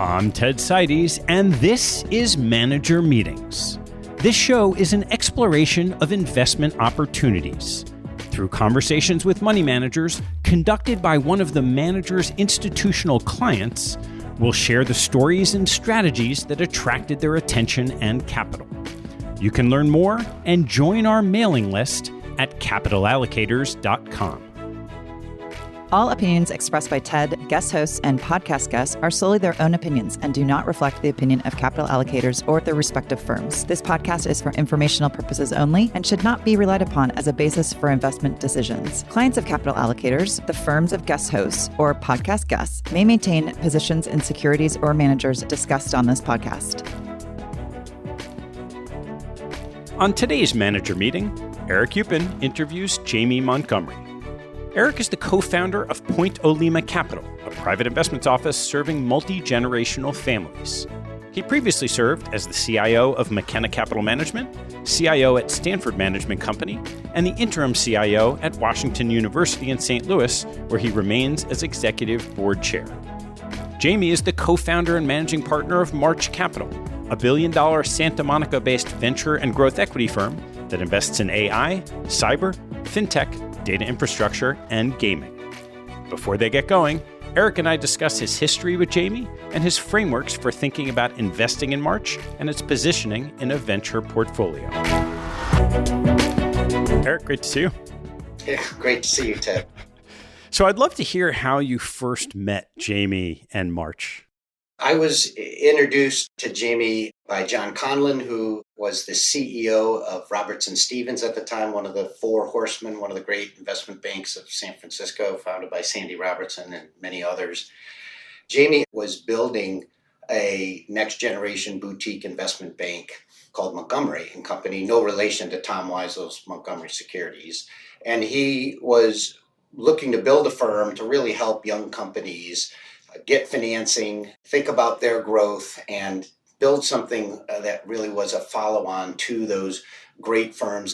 I'm Ted Seides, and this is Manager Meetings. This show is an exploration of investment opportunities through conversations with money managers conducted by one of the manager's institutional clients. We'll share the stories and strategies that attracted their attention and capital. You can learn more and join our mailing list at capitalallocators.com. All opinions expressed by Ted, guest hosts, and podcast guests are solely their own opinions and do not reflect the opinion of capital allocators or their respective firms. This podcast is for informational purposes only and should not be relied upon as a basis for investment decisions. Clients of capital allocators, the firms of guest hosts, or podcast guests may maintain positions in securities or managers discussed on this podcast. On today's manager meeting, Eric Upin interviews Jamie Montgomery. Eric is the co-founder of Olema Capital, a private investments office serving multi-generational families. He previously served as the CIO of Makena Capital Management, CIO at Stanford Management Company, and the interim CIO at Washington University in St. Louis, where he remains as executive board chair. Jamie is the co-founder and managing partner of March Capital, a billion-dollar Santa Monica-based venture and growth equity firm that invests in AI, cyber, fintech, data infrastructure, and gaming. Before they get going, Eric and I discuss his history with Jamie and his frameworks for thinking about investing in March and its positioning in a venture portfolio. Eric, great to see you. Yeah, great to see you, Ted. So I'd love to hear how you first met Jamie and March. I was introduced to Jamie by John Conlon, who was the CEO of Robertson Stephens at the time, one of the four horsemen, one of the great investment banks of San Francisco, founded by Sandy Robertson and many others. Jamie was building a next generation boutique investment bank called Montgomery and Company, no relation to Tom Weisel's Montgomery Securities. And he was looking to build a firm to really help young companies get financing, think about their growth, and build something that really was a follow-on to those great firms.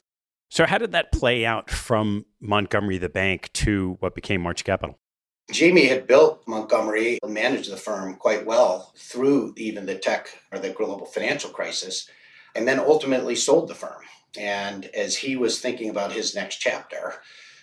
So how did that play out from Montgomery, the bank, to what became March Capital? Jamie had built Montgomery, managed the firm quite well through even the tech or the global financial crisis, and then ultimately sold the firm. And as he was thinking about his next chapter,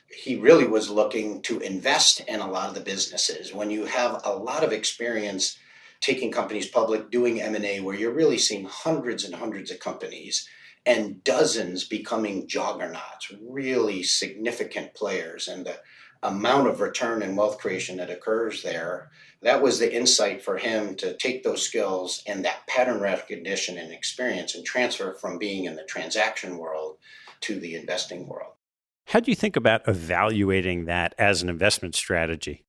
he really was looking to invest in a lot of the businesses. When you have a lot of experience taking companies public, doing M&A, where you're really seeing hundreds and hundreds of companies and dozens becoming juggernauts, really significant players, and the amount of return and wealth creation that occurs there, that was the insight for him to take those skills and that pattern recognition and experience and transfer from being in the transaction world to the investing world. How do you think about evaluating that as an investment strategy?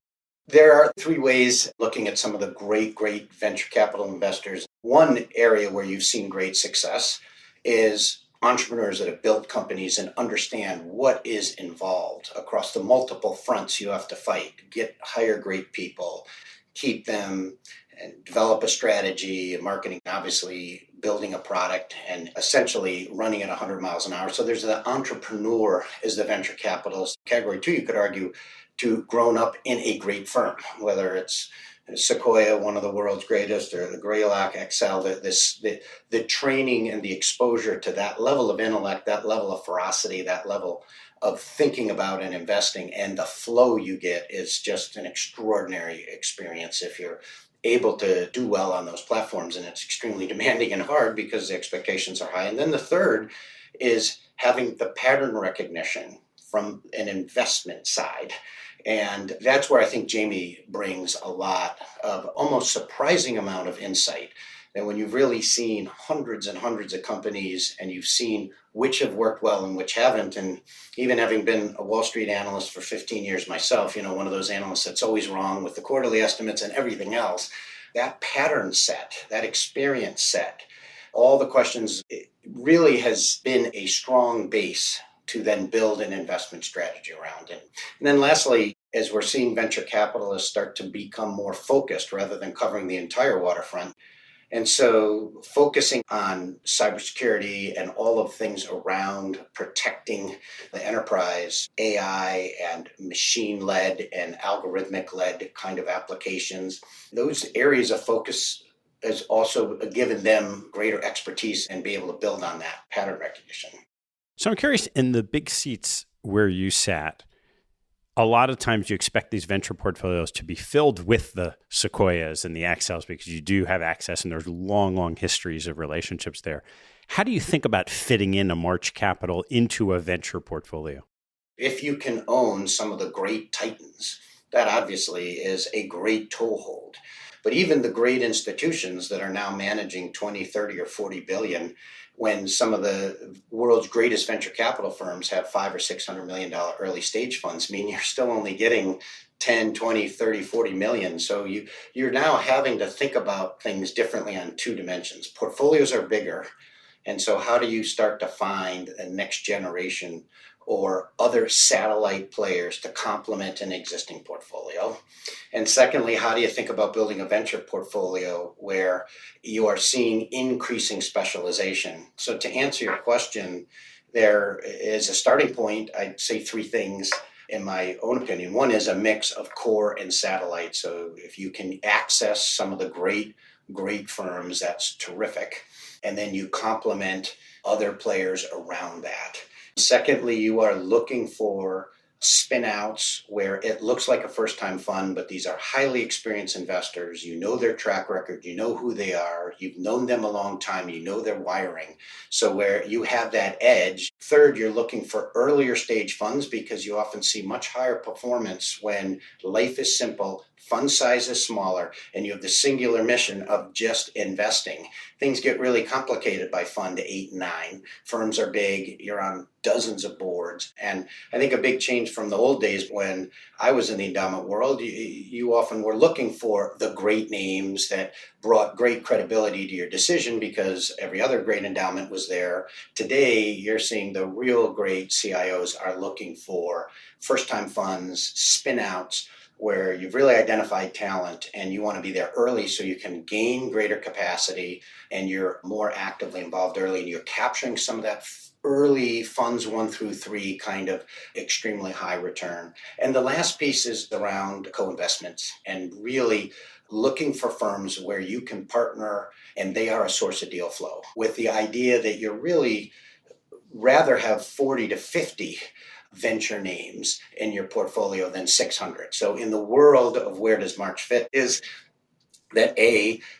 There are three ways looking at some of the great venture capital investors. One area where you've seen great success is entrepreneurs that have built companies and understand what is involved across the multiple fronts you have to fight. Hire great people, keep them, and develop a strategy and marketing, obviously building a product and essentially running at 100 miles an hour. So there's the entrepreneur is the venture capitalist. Category two, you could argue, to grown up in a great firm, whether it's Sequoia, one of the world's greatest, or the Greylock Excel, the training and the exposure to that level of intellect, that level of ferocity, that level of thinking about and investing, and the flow you get is just an extraordinary experience if you're able to do well on those platforms. And it's extremely demanding and hard because the expectations are high. And then the third is having the pattern recognition from an investment side. And that's where I think Jamie brings a lot of almost surprising amount of insight. That when you've really seen hundreds and hundreds of companies and you've seen which have worked well and which haven't, and even having been a Wall Street analyst for 15 years myself, one of those analysts that's always wrong with the quarterly estimates and everything else, that pattern set, that experience set, all the questions, it really has been a strong base to then build an investment strategy around it. And then lastly, as we're seeing venture capitalists start to become more focused rather than covering the entire waterfront, and so focusing on cybersecurity and all of things around protecting the enterprise, AI and machine-led and algorithmic-led kind of applications, those areas of focus has also given them greater expertise and be able to build on that pattern recognition. So I'm curious, in the big seats where you sat, a lot of times you expect these venture portfolios to be filled with the Sequoias and the Accels because you do have access and there's long, long histories of relationships there. How do you think about fitting in a March Capital into a venture portfolio? If you can own some of the great titans, that obviously is a great toehold. But even the great institutions that are now managing 20, 30, or 40 billion, when some of the world's greatest venture capital firms have $500 or $600 million early stage funds, mean you're still only getting 10, 20, 30, 40 million. So you're now having to think about things differently on two dimensions. Portfolios are bigger. And so how do you start to find a next generation or other satellite players to complement an existing portfolio? And secondly, how do you think about building a venture portfolio where you are seeing increasing specialization? So to answer your question, there is a starting point, I'd say three things in my own opinion. One is a mix of core and satellite. So if you can access some of the great firms, that's terrific. And then you complement other players around that. Secondly, you are looking for spin-outs where it looks like a first-time fund, but these are highly experienced investors. You know their track record, you know who they are, you've known them a long time, you know their wiring. So where you have that edge. Third, you're looking for earlier stage funds because you often see much higher performance when life is simple, fund size is smaller, and you have the singular mission of just investing. Things get really complicated by fund 8 and 9. Firms are big, you're on dozens of boards. And I think a big change from the old days when I was in the endowment world, you often were looking for the great names that brought great credibility to your decision because every other great endowment was there. Today, you're seeing the real great CIOs are looking for first-time funds, spin-outs, where you've really identified talent and you want to be there early so you can gain greater capacity and you're more actively involved early and you're capturing some of that early funds 1 through 3 kind of extremely high return. And the last piece is around co-investments and really looking for firms where you can partner and they are a source of deal flow with the idea that you're really rather have 40 to 50 venture names in your portfolio than 600. So in the world of where does March fit is that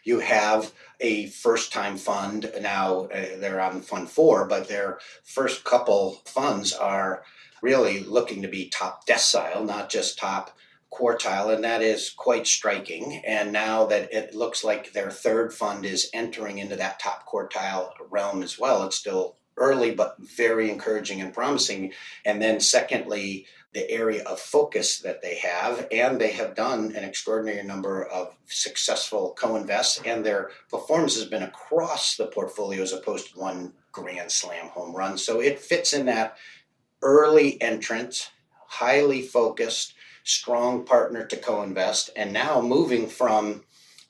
you have a first-time fund. Now they're on fund 4, but their first couple funds are really looking to be top decile, not just top quartile, and that is quite striking. And now that it looks like their third fund is entering into that top quartile realm as well, it's still early, but very encouraging and promising. And then secondly, the area of focus that they have, and they have done an extraordinary number of successful co-invests, and their performance has been across the portfolio as opposed to one grand slam home run. So it fits in that early entrant, highly focused, strong partner to co-invest, and now moving from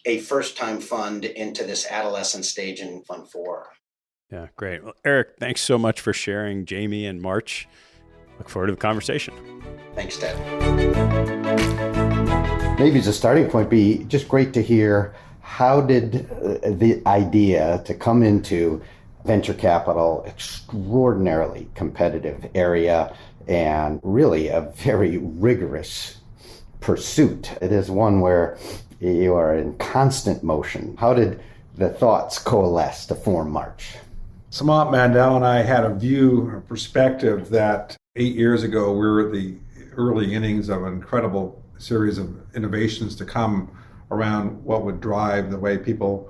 a first-time fund into this adolescent stage in Fund 4. Yeah, great. Well, Eric, thanks so much for sharing Jamie and March. Look forward to the conversation. Thanks, Ted. Maybe as a starting point, be just great to hear how did the idea to come into venture capital, extraordinarily competitive area, and really a very rigorous pursuit. It is one where you are in constant motion. How did the thoughts coalesce to form March? Samant Mandel and I had a perspective that 8 years ago we were at the early innings of an incredible series of innovations to come around what would drive the way people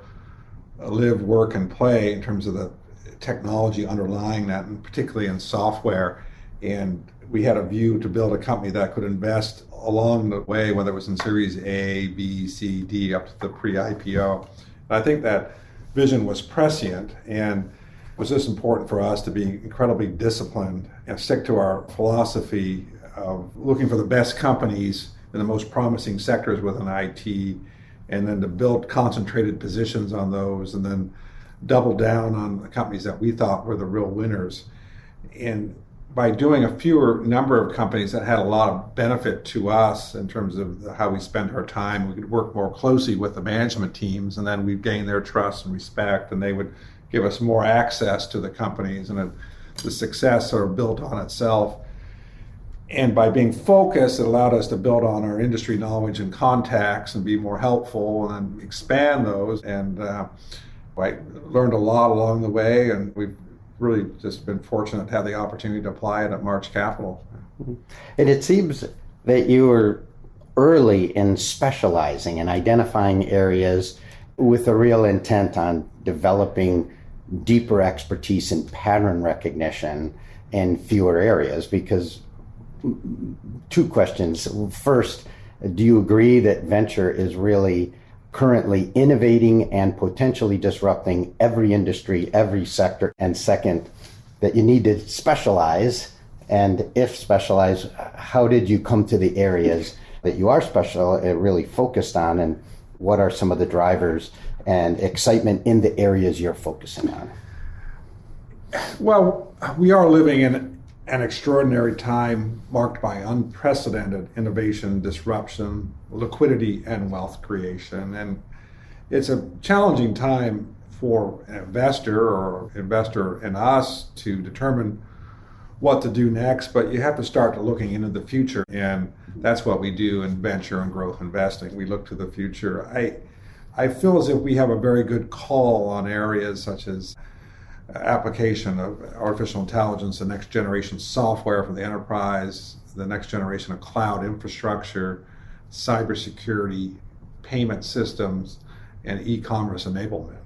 live, work, and play in terms of the technology underlying that, and particularly in software. And we had a view to build a company that could invest along the way, whether it was in Series A, B, C, D, up to the pre-IPO. And I think that vision was prescient, and it was just important for us to be incredibly disciplined and stick to our philosophy of looking for the best companies in the most promising sectors within IT, and then to build concentrated positions on those, and then double down on the companies that we thought were the real winners. And by doing a fewer number of companies that had a lot of benefit to us in terms of how we spend our time, we could work more closely with the management teams, and then we'd gain their trust and respect, and they would give us more access to the companies, and the success sort of built on itself. And by being focused, it allowed us to build on our industry knowledge and contacts and be more helpful and then expand those. And I learned a lot along the way, and we've really just been fortunate to have the opportunity to apply it at March Capital. And it seems that you were early in specializing and identifying areas with a real intent on developing deeper expertise in pattern recognition in fewer areas. Because two questions. First, do you agree that venture is really currently innovating and potentially disrupting every industry, every sector? And second, that you need to specialize, and if specialize, how did you come to the areas that you are really focused on, and what are some of the drivers and excitement in the areas you're focusing on? Well, we are living in an extraordinary time marked by unprecedented innovation, disruption, liquidity, and wealth creation. And it's a challenging time for an investor in us to determine what to do next, but you have to start looking into the future. And that's what we do in venture and growth investing. We look to the future. I feel as if we have a very good call on areas such as application of artificial intelligence, the next generation software for the enterprise, the next generation of cloud infrastructure, cybersecurity, payment systems, and e-commerce enablement.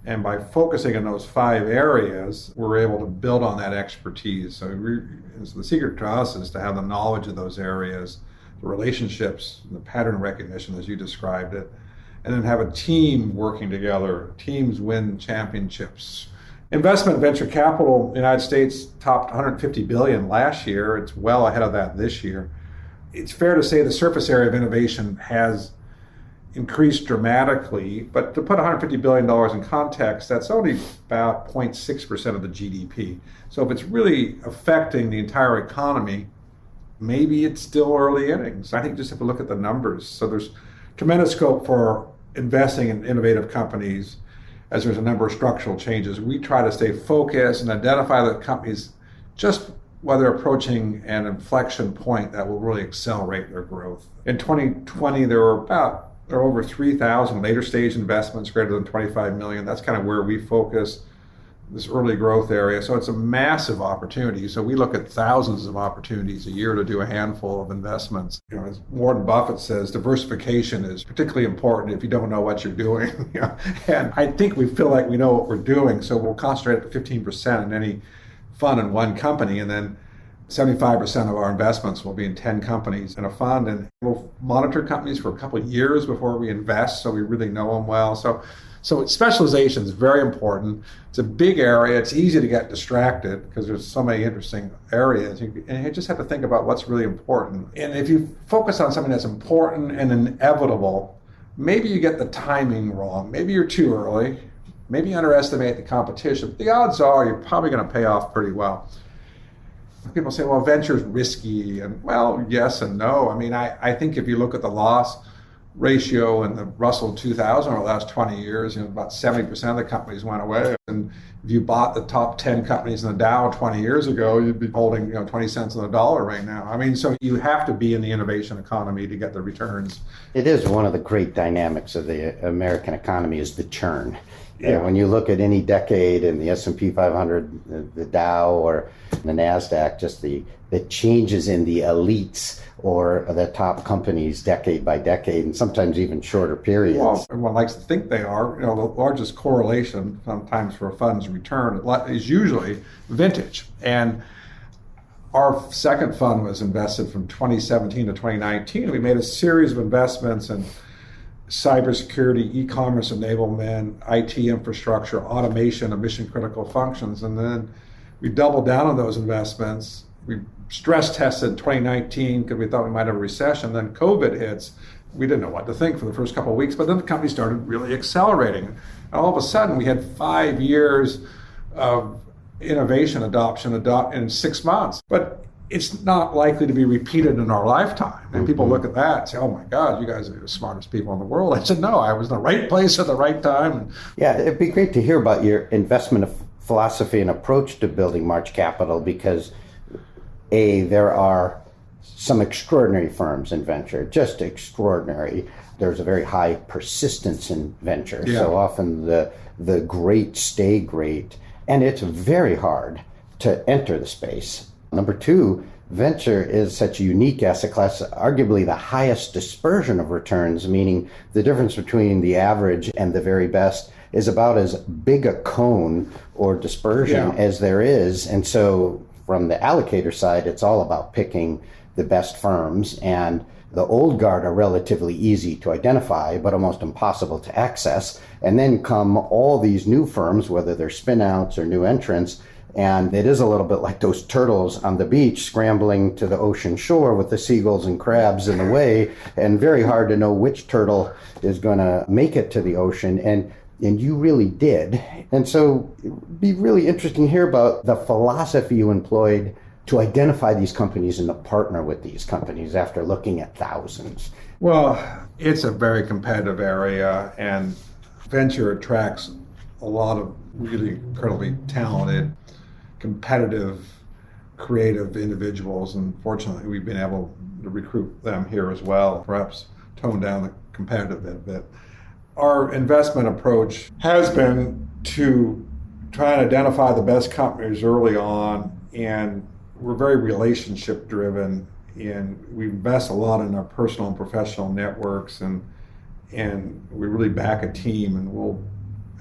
And by focusing on those 5 areas, we're able to build on that expertise. So the secret to us is to have the knowledge of those areas, the relationships, the pattern recognition as you described it, and then have a team working together. Teams win championships. Investment venture capital in the United States topped $150 billion last year. It's well ahead of that this year. It's fair to say the surface area of innovation has increased dramatically, but to put $150 billion in context, that's only about 0.6% of the GDP. So if it's really affecting the entire economy, maybe it's still early innings. I think you just have to look at the numbers. So there's tremendous scope for investing in innovative companies, as there's a number of structural changes. We try to stay focused and identify the companies just while they're approaching an inflection point that will really accelerate their growth. In 2020, there were over 3,000 later stage investments greater than 25 million. That's kind of where we focus, this early growth area. So it's a massive opportunity. So we look at thousands of opportunities a year to do a handful of investments. As Warren Buffett says, diversification is particularly important if you don't know what you're doing. And I think we feel like we know what we're doing, so we'll concentrate at 15% in any fund in one company, and then 75% of our investments will be in 10 companies in a fund, and we'll monitor companies for a couple of years before we invest, so we really know them well. So specialization is very important. It's a big area. It's easy to get distracted because there's so many interesting areas. And you just have to think about what's really important. And if you focus on something that's important and inevitable, maybe you get the timing wrong. Maybe you're too early. Maybe you underestimate the competition. The odds are you're probably going to pay off pretty well. People say, well, venture's risky. And well, yes and no. I mean, I think if you look at the loss ratio in the Russell 2000 over the last 20 years, about 70% of the companies went away. And if you bought the top 10 companies in the Dow 20 years ago, you'd be holding 20 cents on the dollar right now. I mean, so you have to be in the innovation economy to get the returns. It is one of the great dynamics of the American economy is the churn. Yeah. When you look at any decade in the S&P 500, the Dow, or the NASDAQ, just the changes in the elites or the top companies decade by decade, and sometimes even shorter periods. Well, everyone likes to think they are. The largest correlation sometimes for a fund's return is usually vintage. And our second fund was invested from 2017 to 2019. We made a series of investments in cybersecurity, e-commerce enablement, IT infrastructure, automation of mission-critical functions. And then we doubled down on those investments. We stress tested 2019 because we thought we might have a recession. Then COVID hits. We didn't know what to think for the first couple of weeks, but then the company started really accelerating. And all of a sudden, we had 5 years of innovation adoption in 6 months. But it's not likely to be repeated in our lifetime. And people look at that and say, oh my God, you guys are the smartest people in the world. I said, no, I was in the right place at the right time. Yeah, it'd be great to hear about your investment philosophy and approach to building March Capital because, there are some extraordinary firms in venture, just extraordinary. There's a very high persistence in venture. Yeah. So often the great stay great. And it's very hard to enter the space. Number two, venture is such a unique asset class, arguably the highest dispersion of returns, meaning the difference between the average and the very best is about as big a cone or dispersion as there is. And so from the allocator side, it's all about picking the best firms, and the old guard are relatively easy to identify, but almost impossible to access. And then come all these new firms, whether they're spin-outs or new entrants, and it is a little bit like those turtles on the beach scrambling to the ocean shore with the seagulls and crabs in the way, and very hard to know which turtle is going to make it to the ocean. And you really did. And so it'd be really interesting to hear about the philosophy you employed to identify these companies and to partner with these companies after looking at thousands. Well, it's a very competitive area, and venture attracts a lot of really incredibly talented, competitive, creative individuals, and fortunately we've been able to recruit them here as well, perhaps tone down the competitive bit a bit. Our investment approach has been to try and identify the best companies early on, and we're very relationship driven, and we invest a lot in our personal and professional networks, and we really back a team, and we'll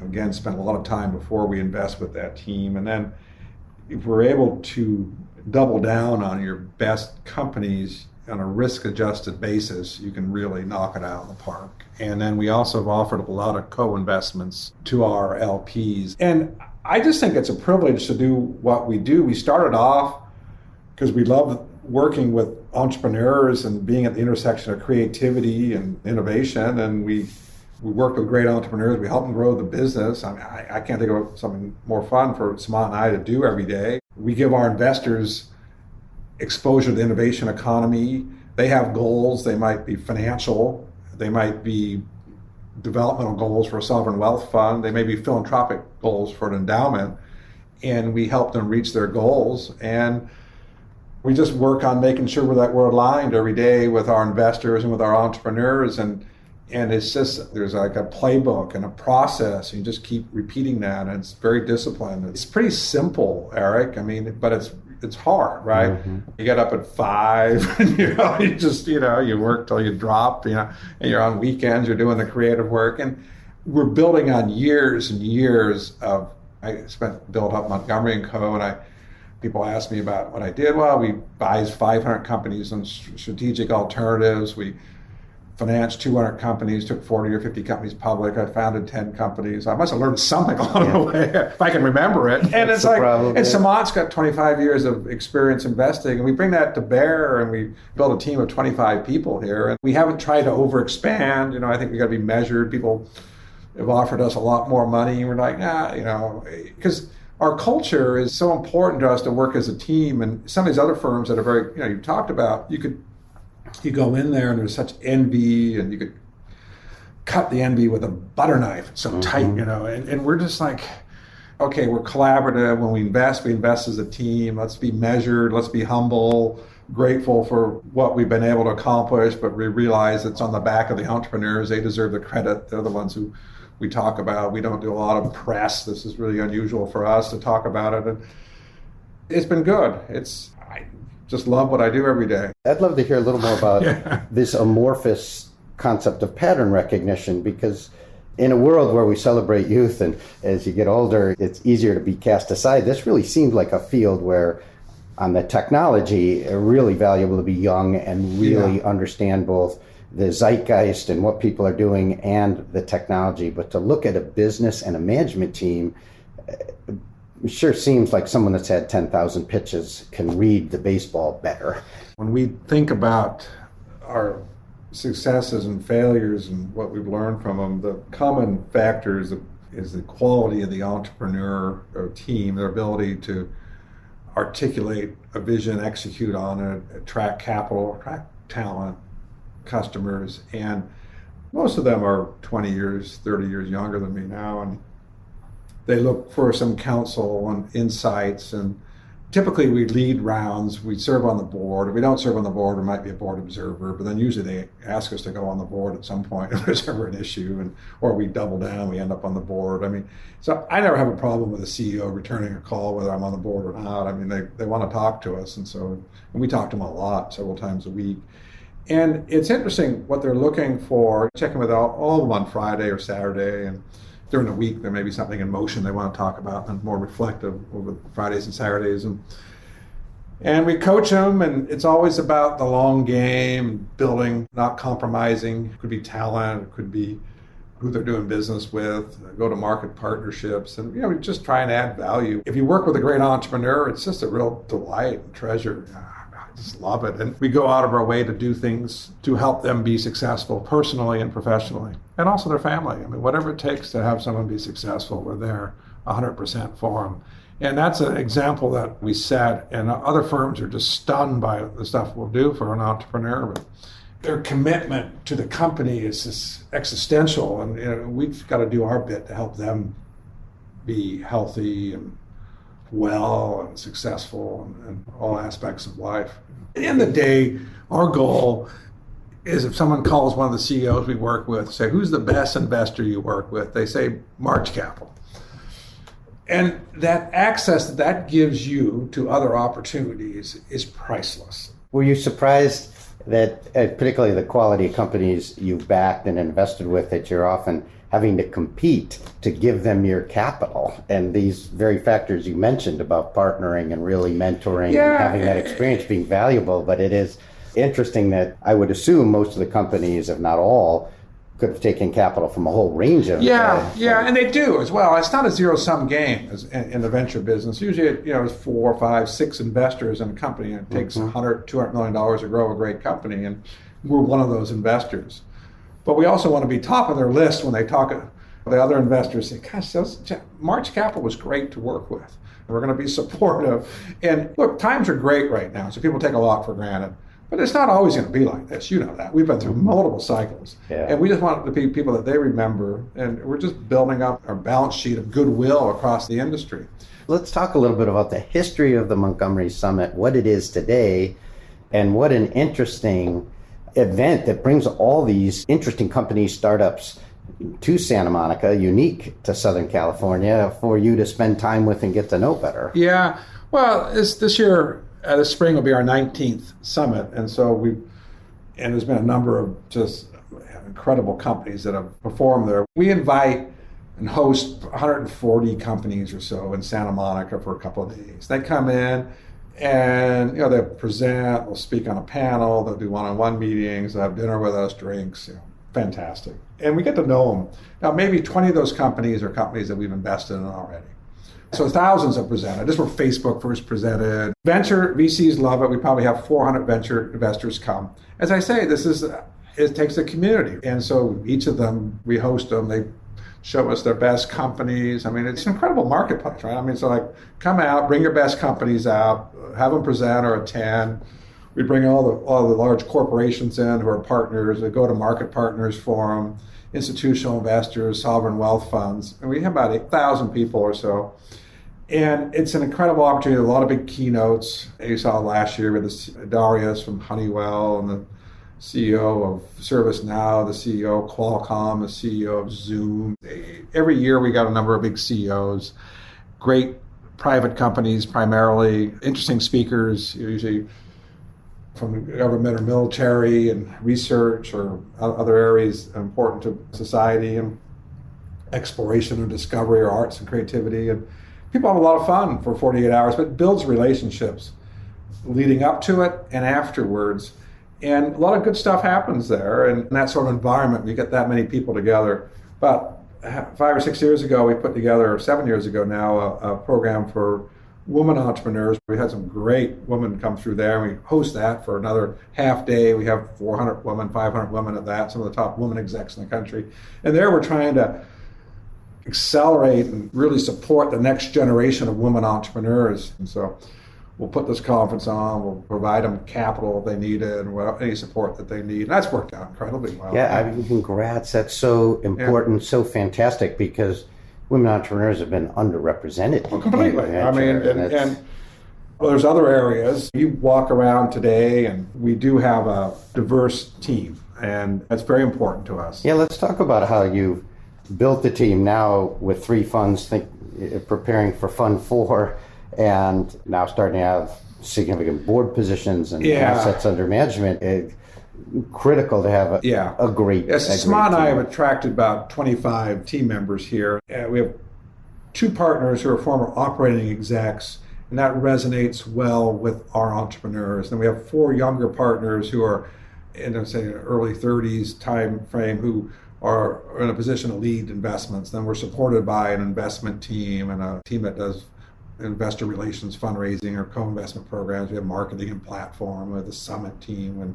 again spend a lot of time before we invest with that team. And then if we're able to double down on your best companies on a risk-adjusted basis, you can really knock it out of the park. And then we also have offered a lot of co-investments to our LPs. And I just think it's a privilege to do what we do. We started off because we love working with entrepreneurs and being at the intersection of creativity and innovation. And we work with great entrepreneurs. We help them grow the business. I mean, I can't think of something more fun for Samant and I to do every day. We give our investors exposure to the innovation economy. They have goals. They might be financial. They might be developmental goals for a sovereign wealth fund. They may be philanthropic goals for an endowment. And we help them reach their goals. And we just work on making sure that we're aligned every day with our investors and with our entrepreneurs. And it's just, there's like a playbook and a process. And you just keep repeating that. And it's very disciplined. It's pretty simple, Eric. I mean, but it's hard, right? Mm-hmm. You get up at 5 and you work till you drop, and you're on weekends, you're doing the creative work. And we're building on years and years of, built up Montgomery & Co. and people ask me about what I did. Well, we advised 500 companies on strategic alternatives. We financed 200 companies, took 40 or 50 companies public. I founded 10 companies. I must have learned something along the way, if I can remember it. And it's like, and Samant's got 25 years of experience investing, and we bring that to bear, and we build a team of 25 people here. And we haven't tried to overexpand. I think we got to be measured. People have offered us a lot more money, and we're like, because our culture is so important to us to work as a team. And some of these other firms that are very, you talked about, you go in there and there's such envy, and you could cut the envy with a butter knife. It's so tight, and we're just like, okay, we're collaborative. When we invest as a team. Let's be measured. Let's be humble, grateful for what we've been able to accomplish, but we realize it's on the back of the entrepreneurs. They deserve the credit. They're the ones who we talk about. We don't do a lot of press. This is really unusual for us to talk about it. And it's been good. I just love what I do every day. I'd love to hear a little more about this amorphous concept of pattern recognition, because in a world where we celebrate youth and as you get older, it's easier to be cast aside. This really seemed like a field where on the technology, really valuable to be young and really understand both the zeitgeist and what people are doing and the technology. But to look at a business and a management team, it sure seems like someone that's had 10,000 pitches can read the baseball better. When we think about our successes and failures and what we've learned from them, the common factors, the is the quality of the entrepreneur or team, their ability to articulate a vision, execute on it, attract capital, attract talent, customers. And most of them are 20 years, 30 years younger than me now. And they look for some counsel and insights. And typically we lead rounds, we serve on the board. If we don't serve on the board, we might be a board observer, but then usually they ask us to go on the board at some point if there's ever an issue, or we double down, we end up on the board. I mean, so I never have a problem with a CEO returning a call, whether I'm on the board or not. I mean, they want to talk to us, and we talk to them a lot, several times a week. And it's interesting what they're looking for, checking with all of them on Friday or Saturday, and during the week, there may be something in motion they want to talk about and more reflective over Fridays and Saturdays. And we coach them, and it's always about the long game, building, not compromising. It could be talent, it could be who they're doing business with, go-to-market partnerships, and we just try and add value. If you work with a great entrepreneur, it's just a real delight and treasure. I just love it. And we go out of our way to do things to help them be successful personally and professionally, and also their family. I mean, whatever it takes to have someone be successful, we're there 100% for them. And that's an example that we set, and other firms are just stunned by the stuff we'll do for an entrepreneur. But their commitment to the company is just existential, and we've got to do our bit to help them be healthy and well and successful in all aspects of life. At the end of the day, our goal is if someone calls one of the CEOs we work with, say, who's the best investor you work with? They say, March Capital. And that access that gives you to other opportunities is priceless. Were you surprised that, particularly the quality of companies you've backed and invested with, that you're often having to compete to give them your capital? And these very factors you mentioned about partnering and really mentoring and having that experience being valuable. But it is interesting that I would assume most of the companies, if not all, could have taken capital from a whole range of... And they do as well. It's not a zero-sum game in the venture business. Usually, it's 4, 5, 6 investors in a company, and it takes $100, $200 million to grow a great company, and we're one of those investors. But we also want to be top of their list when they talk. The other investors say, gosh, March Capital was great to work with. We're going to be supportive. And look, times are great right now, so people take a lot for granted. But it's not always going to be like this. You know that. We've been through multiple cycles. And we just want it to be people that they remember. And we're just building up our balance sheet of goodwill across the industry. Let's talk a little bit about the history of the Montgomery Summit, what it is today, and what an interesting event that brings all these interesting companies, startups to Santa Monica, unique to Southern California, for you to spend time with and get to know better. Yeah. Well, this year... this spring will be our 19th summit, and there's been a number of just incredible companies that have performed there. We invite and host 140 companies or so in Santa Monica for a couple of days. They come in and they'll present, they'll speak on a panel, they'll do one-on-one meetings, they'll have dinner with us, drinks, fantastic. And we get to know them. Now, maybe 20 of those companies are companies that we've invested in already. So thousands have presented. This is where Facebook first presented. Venture VCs love it. We probably have 400 venture investors come. As I say, it takes a community. And so each of them, we host them. They show us their best companies. I mean, it's an incredible marketplace, right? I mean, so come out, bring your best companies out, have them present or attend. We bring all the large corporations in who are partners. We go to market partners forum, institutional investors, sovereign wealth funds. And we have about 8,000 people or so. And it's an incredible opportunity. A lot of big keynotes. You saw last year with Darius from Honeywell and the CEO of ServiceNow, the CEO of Qualcomm, the CEO of Zoom. Every year we got a number of big CEOs, great private companies primarily, interesting speakers, usually from the government or military and research or other areas important to society, and exploration and discovery or arts and creativity. And people have a lot of fun for 48 hours, but it builds relationships leading up to it and afterwards. And a lot of good stuff happens there. And in that sort of environment, we get that many people together. About 5 or 6 years ago, we put together, or 7 years ago now, a program for women entrepreneurs. We had some great women come through there. We host that for another half day. We have 400 women, 500 women at that, some of the top women execs in the country. And there we're trying to accelerate and really support the next generation of women entrepreneurs. And so we'll put this conference on, we'll provide them capital if they need it, and any support that they need. And that's worked out incredibly well. Yeah, I mean, congrats. That's so important, so fantastic, because women entrepreneurs have been underrepresented. Well, completely. I mean, and well, there's other areas. You walk around today, and we do have a diverse team, and that's very important to us. Yeah, let's talk about how you've built the team now with 3 funds, preparing for Fund 4, and now starting to have significant board positions and assets under management. It's critical to have a great team. Smart and I have attracted about 25 team members here. We have 2 partners who are former operating execs, and that resonates well with our entrepreneurs. And we have 4 younger partners who are in early 30s time frame who are in a position to lead investments. Then we're supported by an investment team and a team that does investor relations, fundraising, or co-investment programs. We have marketing and platform. We have the summit team and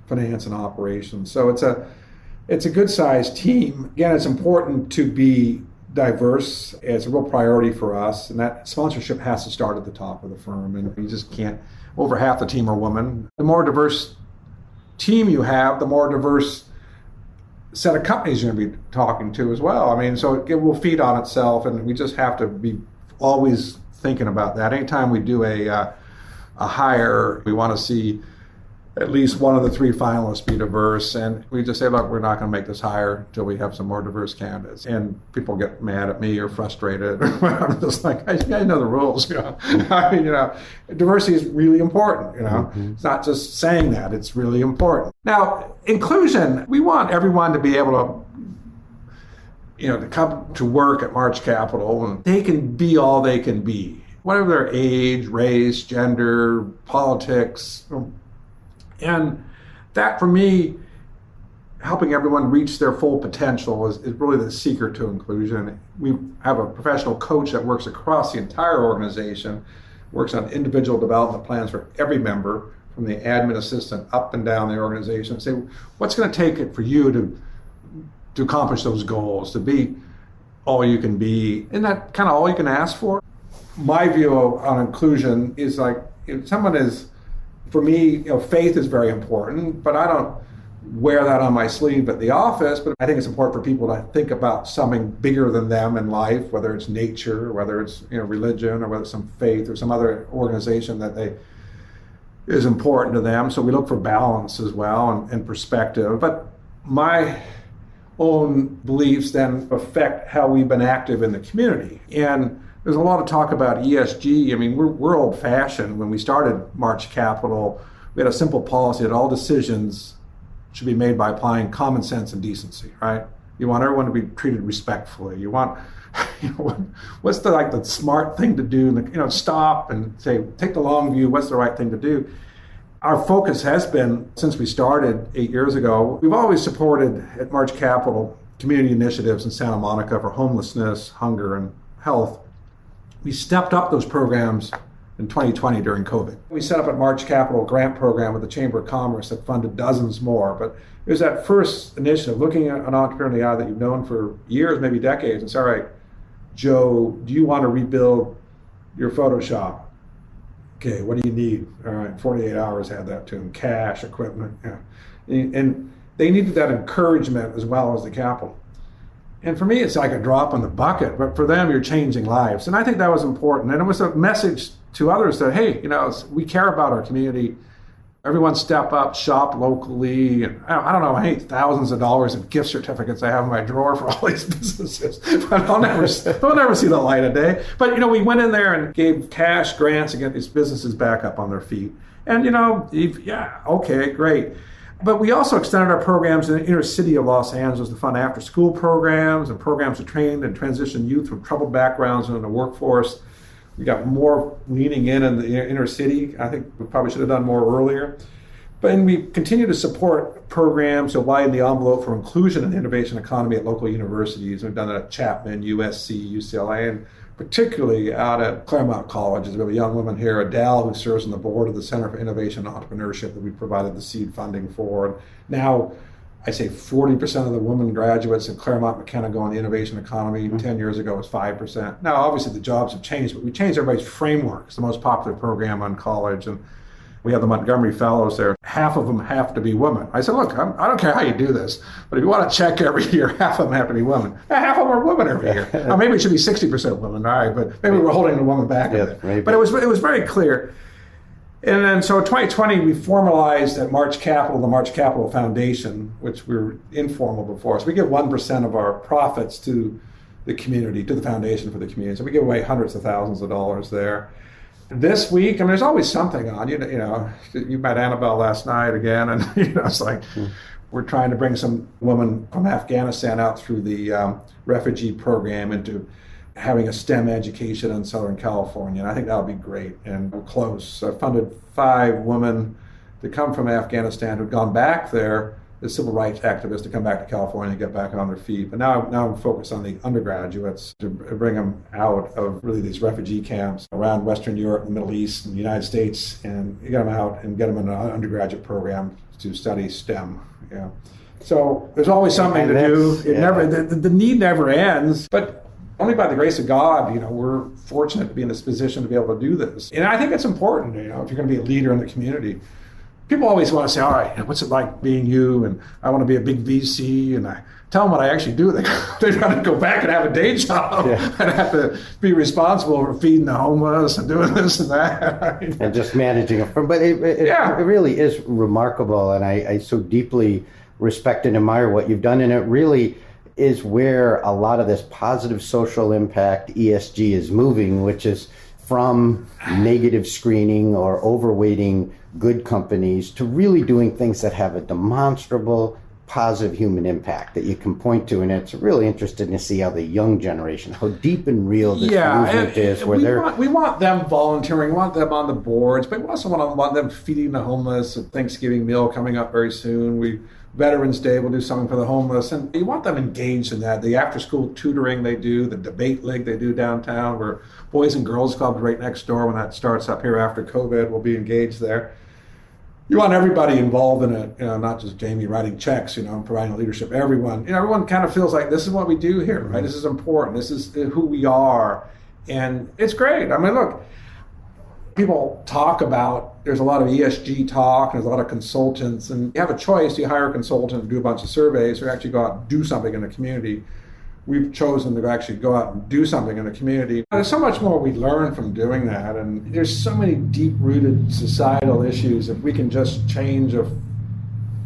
finance and operations. So it's a good sized team. Again, it's important to be diverse. It's a real priority for us, and that sponsorship has to start at the top of the firm, and you just can't. Over half the team are women. The more diverse team you have, the more diverse set of companies you're going to be talking to as well. I mean, so it will feed on itself, and we just have to be always thinking about that. Anytime we do a hire, we want to see at least one of the 3 finalists be diverse, and we just say, look, we're not going to make this hire until we have some more diverse candidates. And people get mad at me or frustrated. I'm just like, you guys know the rules. I mean, diversity is really important. It's not just saying that; it's really important. Now, inclusion. We want everyone to be able to, to come to work at March Capital, and they can be all they can be, whatever their age, race, gender, politics. And that, for me, helping everyone reach their full potential is really the secret to inclusion. We have a professional coach that works across the entire organization, works on individual development plans for every member, from the admin assistant up and down the organization, say, what's going to take it for you to accomplish those goals, to be all you can be? Isn't that kind of all you can ask for? My view on inclusion is like, if someone is, for me, faith is very important, but I don't wear that on my sleeve at the office. But I think it's important for people to think about something bigger than them in life, whether it's nature, whether it's religion, or whether it's some faith or some other organization that is important to them. So we look for balance as well and perspective. But my own beliefs then affect how we've been active in the community. And there's a lot of talk about ESG. I mean, we're old-fashioned. When we started March Capital, we had a simple policy that all decisions should be made by applying common sense and decency, right? You want everyone to be treated respectfully. You want, what's the smart thing to do? Stop and say, take the long view. What's the right thing to do? Our focus has been, since we started 8 years ago, we've always supported at March Capital community initiatives in Santa Monica for homelessness, hunger, and health. We stepped up those programs in 2020 during COVID. We set up at March Capital a grant program with the Chamber of Commerce that funded dozens more. But it was that first initiative, looking at an entrepreneur in the eye that you've known for years, maybe decades, and say, all right, Joe, do you want to rebuild your Photoshop? Okay, what do you need? All right, 48 hours had that to them, cash, equipment. Yeah. And they needed that encouragement as well as the capital. And for me, it's like a drop in the bucket, but for them, you're changing lives. And I think that was important. And it was a message to others that, hey, we care about our community. Everyone step up, shop locally. And I don't know how many thousands of dollars of gift certificates I have in my drawer for all these businesses. But they'll never see the light of day. But, we went in there and gave cash grants to get these businesses back up on their feet. And, okay, great. But we also extended our programs in the inner city of Los Angeles to fund after-school programs and programs to train and transition youth from troubled backgrounds into the workforce. We got more leaning in the inner city. I think we probably should have done more earlier. But we continue to support programs to widen the envelope for inclusion in the innovation economy at local universities. We've done that at Chapman, USC, UCLA, and particularly out at Claremont College. We have a young woman here, Adele, who serves on the board of the Center for Innovation and Entrepreneurship that we provided the seed funding for. And now I say 40% of the women graduates in Claremont Makena go in the innovation economy. 10 years ago, it was 5%. Now, obviously, the jobs have changed, but we changed everybody's framework. It's the most popular program on college, and we have the Montgomery Fellows there. Half of them have to be women. I said, look, I don't care how you do this, but if you want to check every year, half of them have to be women. Half of them are women every year. Now, maybe it should be 60% women, all right, but maybe we're holding the woman back a bit. Maybe. But it was very clear. And then so in 2020, we formalized at March Capital, the March Capital Foundation, which we were informal before. So we give 1% of our profits to the community, to the foundation for the community. So we give away hundreds of thousands of dollars there. This week, I mean, there's always something on. You met Annabelle last night again, and it's like we're trying to bring some woman from Afghanistan out through the refugee program into having a STEM education in Southern California, and I think that'll be great. And we're close. I funded 5 women to come from Afghanistan who'd gone back there as civil rights activists to come back to California and get back on their feet. But now I'm focused on the undergraduates to bring them out of really these refugee camps around Western Europe, the Middle East, and the United States, and get them out and get them in an undergraduate program to study STEM. Yeah. So there's always something to do. The need never ends, but only by the grace of God, we're fortunate to be in this position to be able to do this. And I think it's important, if you're going to be a leader in the community. People always want to say, all right, what's it like being you? And I want to be a big VC. And I tell them what I actually do. They try to go back and have a day job and have to be responsible for feeding the homeless and doing this and that. And just managing a firm. But it really is remarkable. And I so deeply respect and admire what you've done. And it really is where a lot of this positive social impact ESG is moving, which is from negative screening or overweighting good companies to really doing things that have a demonstrable positive human impact that you can point to. And it's really interesting to see how the young generation, how deep and real this movement is. We want them volunteering, we want them on the boards, but we also want them feeding the homeless. A Thanksgiving meal coming up very soon. Veterans Day, we'll do something for the homeless, and you want them engaged in that. The after-school tutoring they do, the debate league they do downtown, where Boys and Girls Club right next door, when that starts up here after COVID, will be engaged there. You want everybody involved in it, not just Jamie writing checks, providing leadership. Everyone kind of feels like this is what we do here, right? This is important. This is who we are, and it's great. I mean, look, people talk about, there's a lot of ESG talk, and there's a lot of consultants, and you have a choice. You hire a consultant to do a bunch of surveys or actually go out and do something in the community. We've chosen to actually go out and do something in the community. There's so much more we learn from doing that, and there's so many deep-rooted societal issues. If we can just change a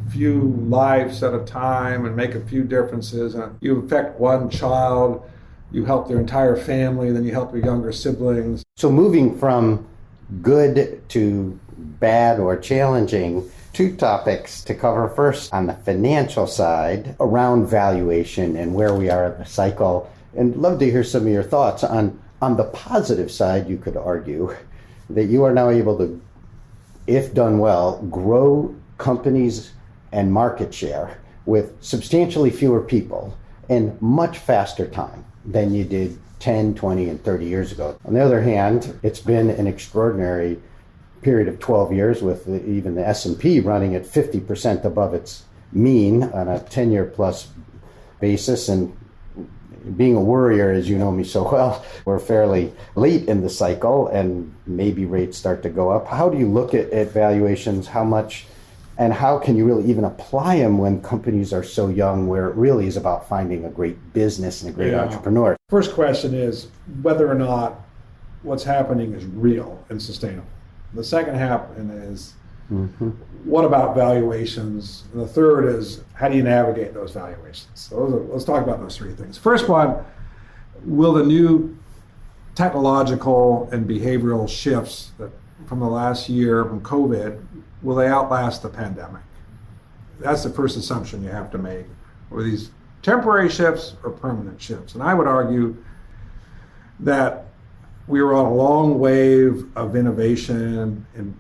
few lives at a time and make a few differences, and you affect one child, you help their entire family, then you help their younger siblings. So moving from good to bad or challenging, 2 topics to cover. First, on the financial side, around valuation and where we are in the cycle. And love to hear some of your thoughts on the positive side. You could argue that you are now able to, if done well, grow companies and market share with substantially fewer people in much faster time than you did 10, 20, and 30 years ago. On the other hand, it's been an extraordinary period of 12 years with even the S&P running at 50% above its mean on a 10-year plus basis. And being a worrier, as you know me so well, we're fairly late in the cycle and maybe rates start to go up. How do you look at valuations? How much and how can you really even apply them when companies are so young, where it really is about finding a great business and a great entrepreneur? First question is whether or not what's happening is real and sustainable. The second half is what about valuations? And the third is how do you navigate those valuations? So let's talk about those 3 things. First one, will the new technological and behavioral shifts that from the last year from COVID, will they outlast the pandemic? That's the first assumption you have to make. Were these temporary shifts or permanent shifts? And I would argue that we were on a long wave of innovation and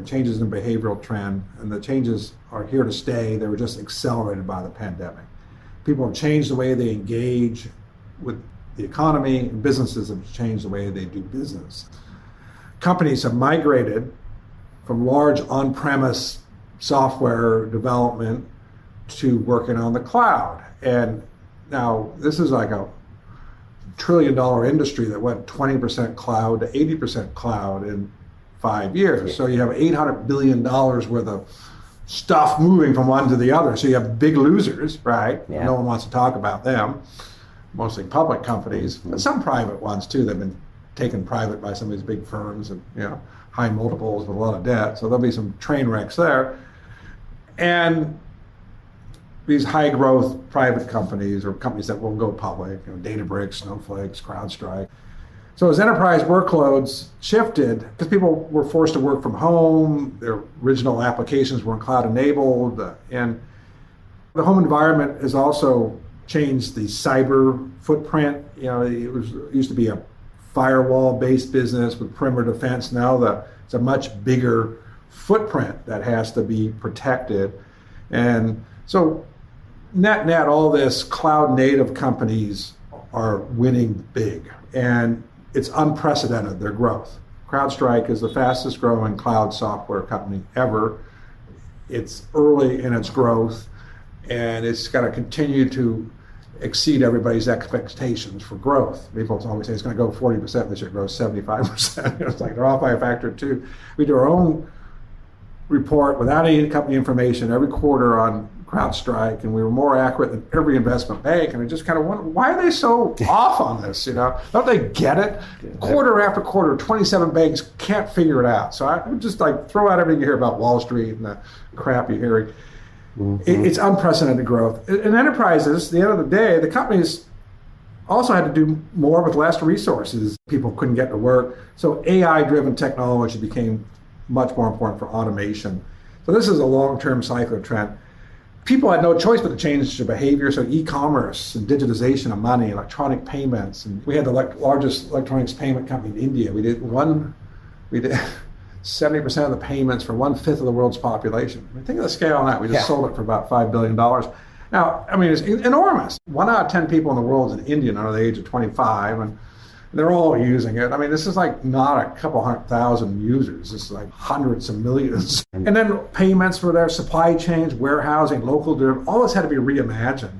changes in behavioral trend, and the changes are here to stay. They were just accelerated by the pandemic. People have changed the way they engage with the economy, and businesses have changed the way they do business. Companies have migrated from large on-premise software development to working on the cloud. And now this is like a $1 trillion industry that went 20% cloud to 80% cloud in 5 years. So you have $800 billion worth of stuff moving from one to the other. So you have big losers, right? Yeah. No one wants to talk about them. Mostly public companies, but some private ones too. They've been taken private by some of these big firms and high multiples with a lot of debt. So there'll be some train wrecks there. And these high growth private companies or companies that will go public, Databricks, Snowflake, CrowdStrike. So as enterprise workloads shifted, because people were forced to work from home, their original applications weren't cloud enabled, and the home environment has also changed the cyber footprint. It used to be a firewall-based business with perimeter defense. Now it's a much bigger footprint that has to be protected. And so net, all this cloud-native companies are winning big. And it's unprecedented, their growth. CrowdStrike is the fastest growing cloud software company ever. It's early in its growth, and it's got to continue to exceed everybody's expectations for growth. People always say it's going to go 40%, this year it grows 75%. It's like they're off by a factor of 2. We do our own report without any company information every quarter on CrowdStrike, and we were more accurate than every investment bank. And I just kind of wonder, why are they so off on this? Don't they get it? Quarter after quarter, 27 banks can't figure it out. So I would just throw out everything you hear about Wall Street and the crap you're hearing. Mm-hmm. It's unprecedented growth. In enterprises, at the end of the day, the companies also had to do more with less resources. People couldn't get to work. So AI-driven technology became much more important for automation. So this is a long-term cyclical trend. People had no choice but to change their behavior. So e-commerce and digitization of money, electronic payments. And we had the largest electronics payment company in India. We did 70% of the payments for 1/5 of the world's population. Think of the scale on that. We just sold it for about $5 billion. Now, it's enormous. 1 out of 10 people in the world is an Indian under the age of 25, and they're all using it. This is not a couple 100,000 users. This is hundreds of millions. And then payments for their supply chains, warehousing, local delivery, all this had to be reimagined.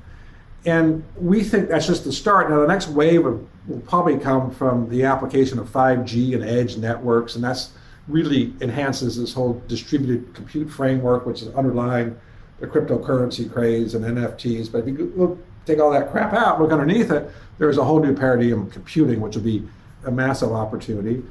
And we think that's just the start. Now, the next wave will probably come from the application of 5G and edge networks, and that's really enhances this whole distributed compute framework, which is underlying the cryptocurrency craze and NFTs. But if you take all that crap out, look underneath it, there's a whole new paradigm of computing, which will be a massive opportunity.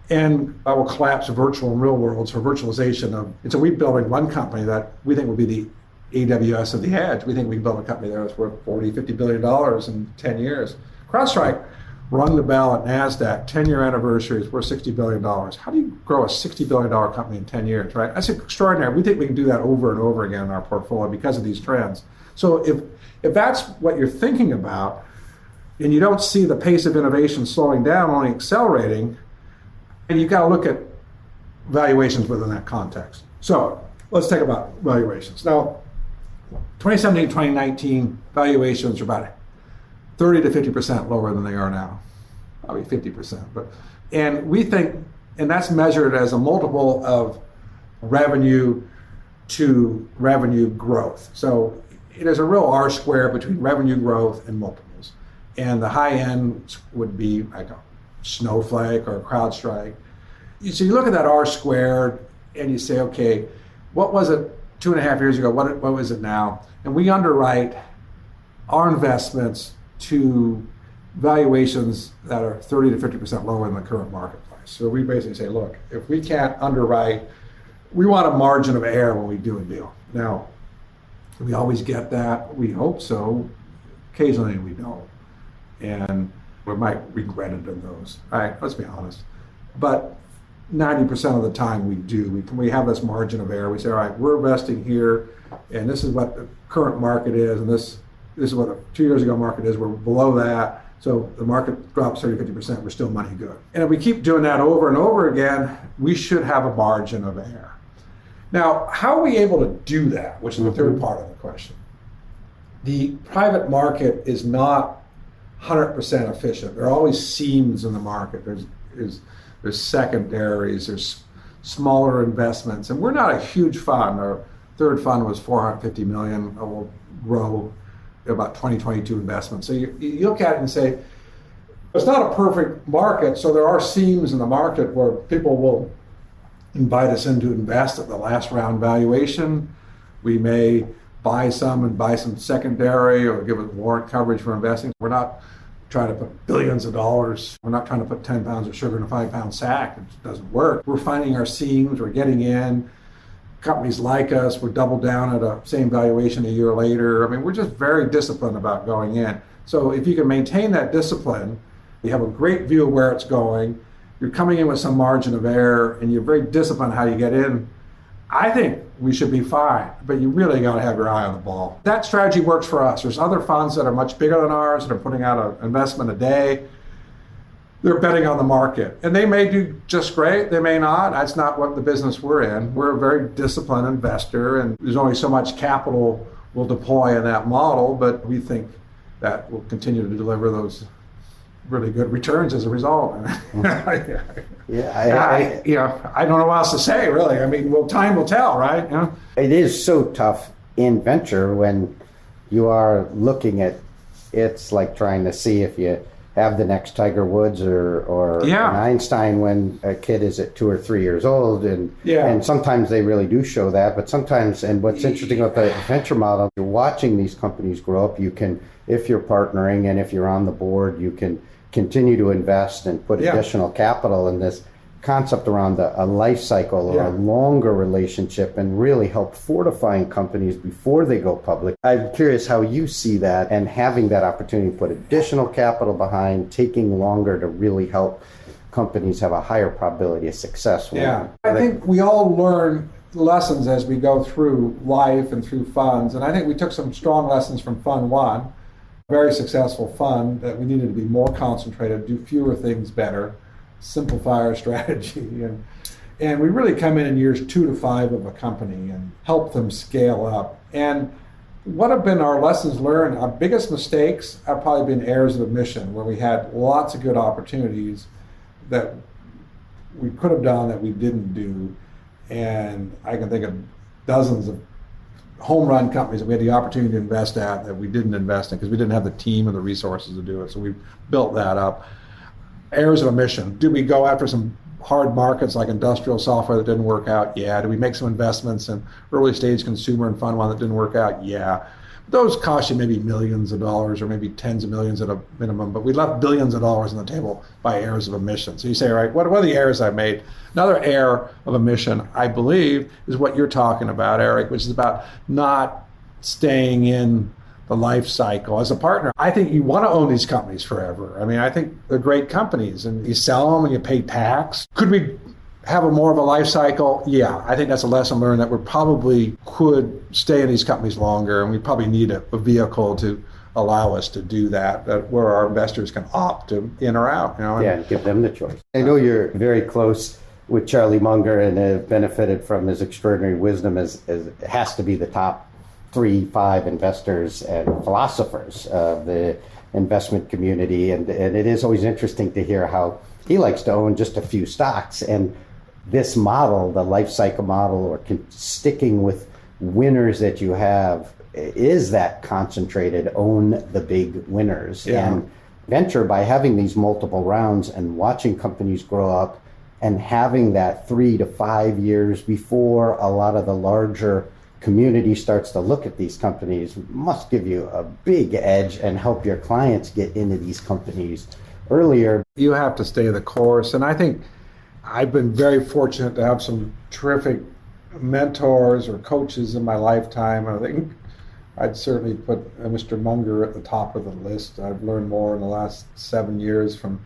And I will collapse virtual and real worlds for virtualization and so we're building one company that we think will be the AWS of the edge. We think we can build a company there that's worth $40-50 billion in 10 years. CrowdStrike rung the bell at NASDAQ, 10-year anniversary is worth $60 billion. How do you grow a $60 billion company in 10 years, right? That's extraordinary. We think we can do that over and over again in our portfolio because of these trends. So if that's what you're thinking about, and you don't see the pace of innovation slowing down, only accelerating, and you've got to look at valuations within that context. So let's talk about valuations. Now, 2017, 2019, valuations are about 30 to 50% lower than they are now, probably 50%. And we think, and that's measured as a multiple of revenue to revenue growth. So there's a real R square between revenue growth and multiples. And the high end would be like a Snowflake or a CrowdStrike. So you look at that R squared and you say, okay, what was it 2.5 years ago? What was it now? And we underwrite our investments to valuations that are 30 to 50% lower than the current marketplace. So we basically say, look, if we can't underwrite, we want a margin of error when we do a deal. Now, we always get that. We hope so. Occasionally we don't. And we might regret it in those. All right, let's be honest. But 90% of the time we do. We have this margin of error. We say, all right, we're investing here, and this is what the current market is, and this is what the 2 years ago market is. We're below that. So the market drops 30, 50%, we're still money good. And if we keep doing that over and over again, we should have a margin of error. Now, how are we able to do that, which is the third part of the question? The private market is not 100% efficient. There are always seams in the market. There's secondaries, there's smaller investments, and we're not a huge fund. Our Third fund was $450 million. Will grow about 2022 investments. So you look at it and say, it's not a perfect market, so there are seams in the market where people will invite us in to invest at the last round valuation. We may buy some secondary or give it warrant coverage for investing. We're not trying to put billions of dollars. We're not trying to put 10 pounds of sugar in a 5-pound sack. It doesn't work. We're finding our seams. We're getting in. Companies like us, we're double down at a same valuation a year later. I mean, we're just very disciplined about going in. So if you can maintain that discipline, you have a great view of where it's going, you're coming in with some margin of error, and you're very disciplined how you get in, I think we should be fine. But you really got to have your eye on the ball. That strategy works for us. There's other funds that are much bigger than ours that are putting out an investment a day. They're betting on the market. And they may do just great, they may not. That's not what the business we're in. We're a very disciplined investor, and there's only so much capital we'll deploy in that model, but we think that will continue to deliver those really good returns as a result. I don't know what else to say, really. I mean, time will tell, right? Yeah. It is so tough in venture when you are looking at, it's like trying to see if you have the next Tiger Woods or an Einstein when a kid is at 2 or 3 years old. And sometimes they really do show that, but sometimes, and what's interesting about the venture model, you're watching these companies grow up. You can, if you're partnering and if you're on the board, you can continue to invest and put additional capital in this concept around a life cycle or a longer relationship, and really help fortifying companies before they go public. I'm curious how you see that, and having that opportunity to put additional capital behind, taking longer to really help companies have a higher probability of success. I think we all learn lessons as we go through life and through funds, and I think we took some strong lessons from Fund 1, very successful fund, that we needed to be more concentrated, do fewer things better, simplify our strategy, and we really come in years 2 to 5 of a company and help them scale up. And what have been our lessons learned? Our biggest mistakes have probably been errors of omission, where we had lots of good opportunities that we could have done that we didn't do. And I can think of dozens of home run companies that we had the opportunity to invest at that we didn't invest in because we didn't have the team or the resources to do it. So we built that up. Errors of omission. Did we go after some hard markets like industrial software that didn't work out? Yeah. Did we make some investments in early stage consumer and fund one that didn't work out? Yeah. Those cost you maybe millions of dollars or maybe tens of millions at a minimum, but we left billions of dollars on the table by errors of omission. So you say, all right, what are the errors I made? Another error of omission, I believe, is what you're talking about, Eric, which is about not staying in the life cycle. As a partner, I think you want to own these companies forever. I mean, I think they're great companies, and you sell them and you pay tax. Could we have more of a life cycle? Yeah, I think that's a lesson learned, that we probably could stay in these companies longer, and we probably need a vehicle to allow us to do that where our investors can opt to in or out. And give them the choice. I know you're very close with Charlie Munger and have benefited from his extraordinary wisdom as it has to be the top 3-5 investors and philosophers of the investment community. And it is always interesting to hear how he likes to own just a few stocks. And this model, the life cycle model, or sticking with winners that you have, is that concentrated, own the big winners. Yeah. And venture, by having these multiple rounds and watching companies grow up and having that 3 to 5 years before a lot of the larger community starts to look at these companies, must give you a big edge and help your clients get into these companies earlier. You have to stay the course. And I think I've been very fortunate to have some terrific mentors or coaches in my lifetime. I think I'd certainly put Mr. Munger at the top of the list. I've learned more in the last 7 years from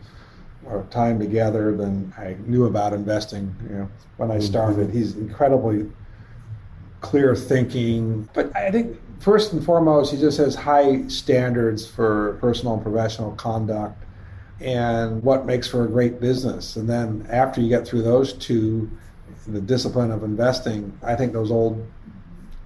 our time together than I knew about investing. When I started, he's incredibly clear thinking. But I think first and foremost, he just has high standards for personal and professional conduct and what makes for a great business. And then after you get through those two, the discipline of investing, I think those old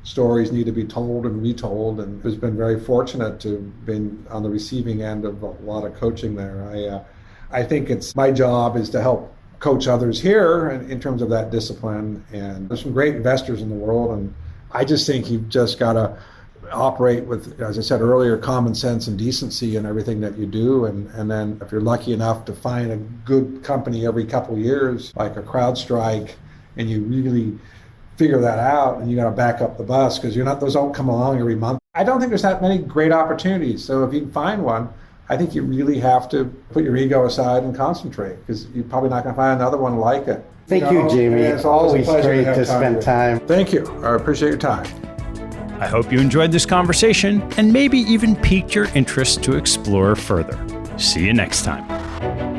stories need to be told and retold, and has been very fortunate to have been on the receiving end of a lot of coaching there. I think it's my job is to help coach others here in terms of that discipline. And there's some great investors in the world, and I just think you've just got to operate with, as I said earlier, common sense and decency in everything that you do. And then if you're lucky enough to find a good company every couple of years, like a CrowdStrike, and you really figure that out, and you got to back up the bus because those don't come along every month. I don't think there's that many great opportunities. So if you can find one, I think you really have to put your ego aside and concentrate, because you're probably not going to find another one like it. Thank you, Jamie. It's always great to spend time. Thank you. I appreciate your time. I hope you enjoyed this conversation and maybe even piqued your interest to explore further. See you next time.